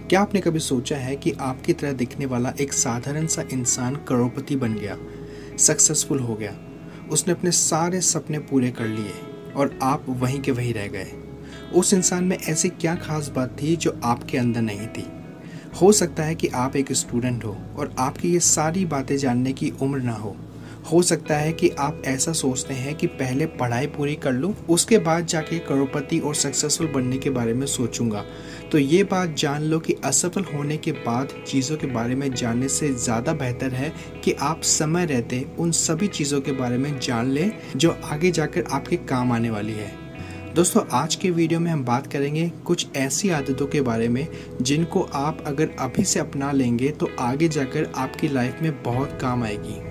क्या आपने कभी सोचा है कि आपकी तरह दिखने वाला एक साधारण सा इंसान करोड़पति बन गया, सक्सेसफुल हो गया, उसने अपने सारे सपने पूरे कर लिए और आप वहीं के वहीं रह गए। उस इंसान में ऐसी क्या खास बात थी जो आपके अंदर नहीं थी? हो सकता है कि आप एक स्टूडेंट हो और आपकी ये सारी बातें जानने की उम्र ना हो सकता है कि आप ऐसा सोचते हैं कि पहले पढ़ाई पूरी कर लूं, उसके बाद जाके करोड़पति और सक्सेसफुल बनने के बारे में सोचूंगा। तो ये बात जान लो कि असफल होने के बाद चीज़ों के बारे में जानने से ज़्यादा बेहतर है कि आप समय रहते उन सभी चीज़ों के बारे में जान लें जो आगे जाकर आपके काम आने वाली है। दोस्तों, आज के वीडियो में हम बात करेंगे कुछ ऐसी आदतों के बारे में जिनको आप अगर अभी से अपना लेंगे तो आगे जाकर आपकी लाइफ में बहुत काम आएगी।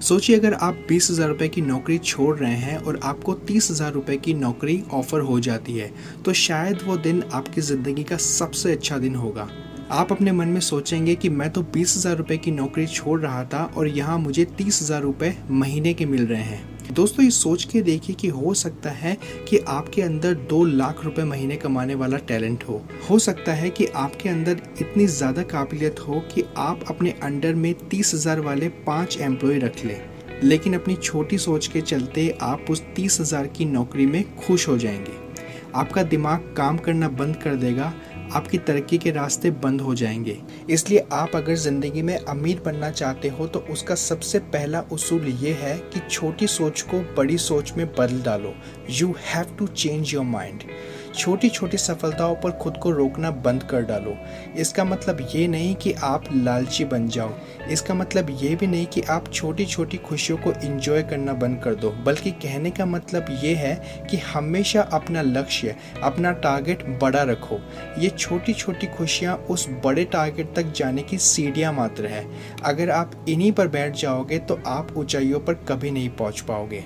सोचिए, अगर आप 20,000 रुपये की नौकरी छोड़ रहे हैं और आपको 30,000 रुपये की नौकरी ऑफर हो जाती है, तो शायद वो दिन आपकी ज़िंदगी का सबसे अच्छा दिन होगा। आप अपने मन में सोचेंगे कि मैं तो 20,000 रुपये की नौकरी छोड़ रहा था और यहाँ मुझे 30,000 रुपये महीने के मिल रहे हैं। दोस्तों, ये सोच के देखिए कि हो सकता है कि आपके अंदर 2 लाख रुपए महीने कमाने वाला टैलेंट हो सकता है कि आपके अंदर इतनी ज़्यादा काबिलियत हो कि आप अपने अंडर में 30,000 वाले 5 एम्प्लॉय रख लें, लेकिन अपनी छोटी सोच के चलते आप उस 30,000 की नौकरी में खुश हो जाएंगे। आपका दिमाग काम करना बंद कर देगा, आपकी तरक्की के रास्ते बंद हो जाएंगे। इसलिए आप अगर ज़िंदगी में अमीर बनना चाहते हो तो उसका सबसे पहला उसूल ये है कि छोटी सोच को बड़ी सोच में बदल डालो। You have to change your mind. छोटी छोटी सफलताओं पर खुद को रोकना बंद कर डालो। इसका मतलब ये नहीं कि आप लालची बन जाओ, इसका मतलब ये भी नहीं कि आप छोटी छोटी खुशियों को एंजॉय करना बंद कर दो, बल्कि कहने का मतलब ये है कि हमेशा अपना लक्ष्य, अपना टारगेट बड़ा रखो। ये छोटी छोटी खुशियाँ उस बड़े टारगेट तक जाने की सीढ़ियाँ मात्र है। अगर आप इन्हीं पर बैठ जाओगे तो आप ऊंचाइयों पर कभी नहीं पहुँच पाओगे।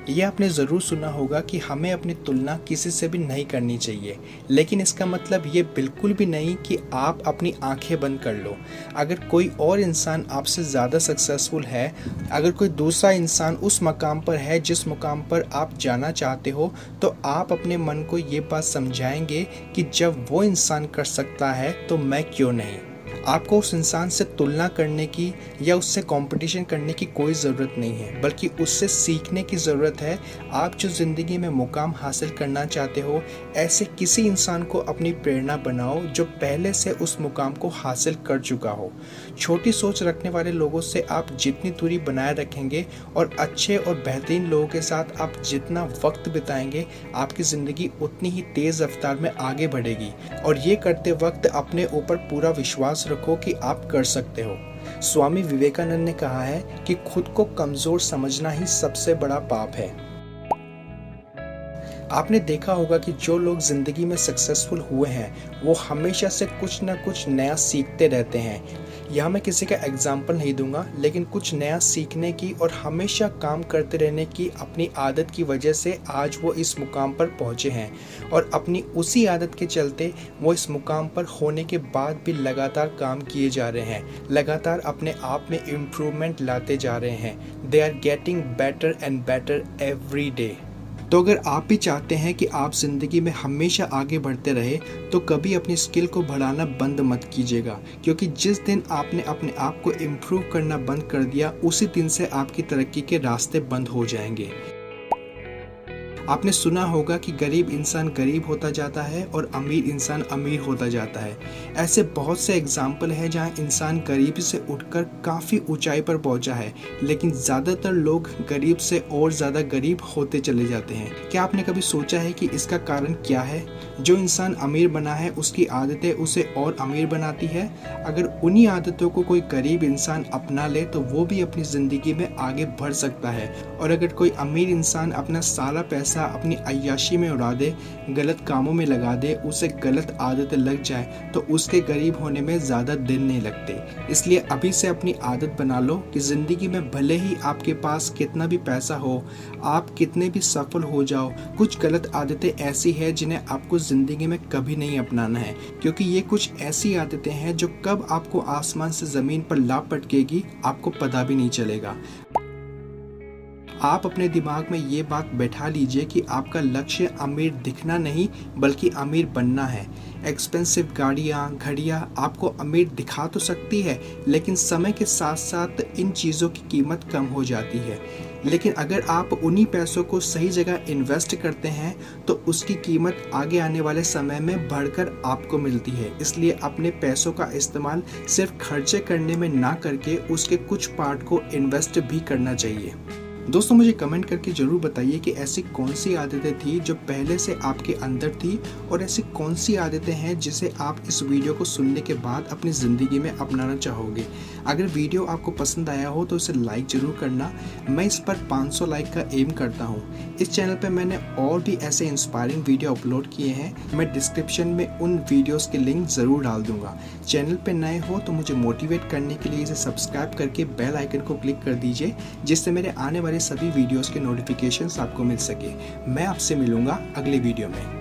ये आपने ज़रूर सुना होगा कि हमें अपनी तुलना किसी से भी नहीं करनी चाहिए, लेकिन इसका मतलब ये बिल्कुल भी नहीं कि आप अपनी आंखें बंद कर लो। अगर कोई और इंसान आपसे ज़्यादा सक्सेसफुल है, अगर कोई दूसरा इंसान उस मकाम पर है जिस मुकाम पर आप जाना चाहते हो, तो आप अपने मन को ये बात समझाएंगे कि जब वो इंसान कर सकता है तो मैं क्यों नहीं। आपको उस इंसान से तुलना करने की या उससे कंपटीशन करने की कोई ज़रूरत नहीं है, बल्कि उससे सीखने की ज़रूरत है। आप जो ज़िंदगी में मुकाम हासिल करना चाहते हो, ऐसे किसी इंसान को अपनी प्रेरणा बनाओ जो पहले से उस मुकाम को हासिल कर चुका हो। छोटी सोच रखने वाले लोगों से आप जितनी दूरी बनाए रखेंगे और अच्छे और बेहतरीन लोगों के साथ आप जितना वक्त बिताएंगे, आपकी ज़िंदगी उतनी ही तेज़ रफ्तार में आगे बढ़ेगी। और ये करते वक्त अपने ऊपर पूरा विश्वास रखो कि आप कर सकते हो। स्वामी विवेकानंद ने कहा है कि खुद को कमजोर समझना ही सबसे बड़ा पाप है। आपने देखा होगा कि जो लोग जिंदगी में सक्सेसफुल हुए हैं वो हमेशा से कुछ ना कुछ नया सीखते रहते हैं। यहाँ मैं किसी का एग्जाम्पल नहीं दूंगा, लेकिन कुछ नया सीखने की और हमेशा काम करते रहने की अपनी आदत की वजह से आज वो इस मुकाम पर पहुँचे हैं, और अपनी उसी आदत के चलते वो इस मुकाम पर होने के बाद भी लगातार काम किए जा रहे हैं, लगातार अपने आप में इम्प्रूवमेंट लाते जा रहे हैं। They are getting better and better every day. तो अगर आप भी चाहते हैं कि आप ज़िंदगी में हमेशा आगे बढ़ते रहे, तो कभी अपनी स्किल को बढ़ाना बंद मत कीजिएगा, क्योंकि जिस दिन आपने अपने आप को इम्प्रूव करना बंद कर दिया, उसी दिन से आपकी तरक्की के रास्ते बंद हो जाएंगे। आपने सुना होगा कि गरीब इंसान गरीब होता जाता है और अमीर इंसान अमीर होता जाता है। ऐसे बहुत से एग्जाम्पल हैं जहां इंसान गरीबी से उठकर काफ़ी ऊंचाई पर पहुंचा है, लेकिन ज़्यादातर लोग गरीब से और ज़्यादा गरीब होते चले जाते हैं। क्या आपने कभी सोचा है कि इसका कारण क्या है? जो इंसान अमीर बना है उसकी आदतें उसे और अमीर बनाती है। अगर उन्हीं आदतों को कोई गरीब इंसान अपना ले तो वो भी अपनी ज़िंदगी में आगे बढ़ सकता है। और अगर कोई अमीर इंसान अपना सारा पैसा अपनी अय्याशी में उड़ा दे, गलत कामों में लगा दे, उसे गलत आदतें लग जाए, तो उसके गरीब होने में ज़्यादा दिन नहीं लगते। इसलिए अभी से अपनी आदत बना लो कि ज़िंदगी में भले ही आपके पास कितना भी पैसा हो, आप कितने भी सफल हो जाओ, कुछ गलत आदतें ऐसी हैं जिन्हें आपको ज़िंदगी में कभी नहीं अपनाना है, क्योंकि ये कुछ ऐसी आदतें हैं जो कब आपको आसमान से ज़मीन पर ला पटकेगी आपको पता भी नहीं चलेगा। आप अपने दिमाग में ये बात बैठा लीजिए कि आपका लक्ष्य अमीर दिखना नहीं बल्कि अमीर बनना है। एक्सपेंसिव गाड़ियाँ, घड़ियाँ आपको अमीर दिखा तो सकती है, लेकिन समय के साथ साथ इन चीज़ों की कीमत कम हो जाती है। लेकिन अगर आप उन्हीं पैसों को सही जगह इन्वेस्ट करते हैं तो उसकी कीमत आगे आने वाले समय में बढ़कर आपको मिलती है। इसलिए अपने पैसों का इस्तेमाल सिर्फ खर्चे करने में ना करके उसके कुछ पार्ट को इन्वेस्ट भी करना चाहिए। दोस्तों, मुझे कमेंट करके ज़रूर बताइए कि ऐसी कौन सी आदतें थी जो पहले से आपके अंदर थी और ऐसी कौन सी आदतें हैं जिसे आप इस वीडियो को सुनने के बाद अपनी ज़िंदगी में अपनाना चाहोगे। अगर वीडियो आपको पसंद आया हो तो इसे लाइक ज़रूर करना। मैं इस पर 500 लाइक का एम करता हूँ। इस चैनल पर मैंने और भी ऐसे इंस्पायरिंग वीडियो अपलोड किए हैं। मैं डिस्क्रिप्शन में उन वीडियोज़ के लिंक ज़रूर डाल दूँगा। चैनल पर नए हो तो मुझे मोटिवेट करने के लिए इसे सब्सक्राइब करके बेल आइकन को क्लिक कर दीजिए, जिससे मेरे आने वाले सभी वीडियोस के नोटिफिकेशंस आपको मिल सके। मैं आपसे मिलूंगा अगले वीडियो में।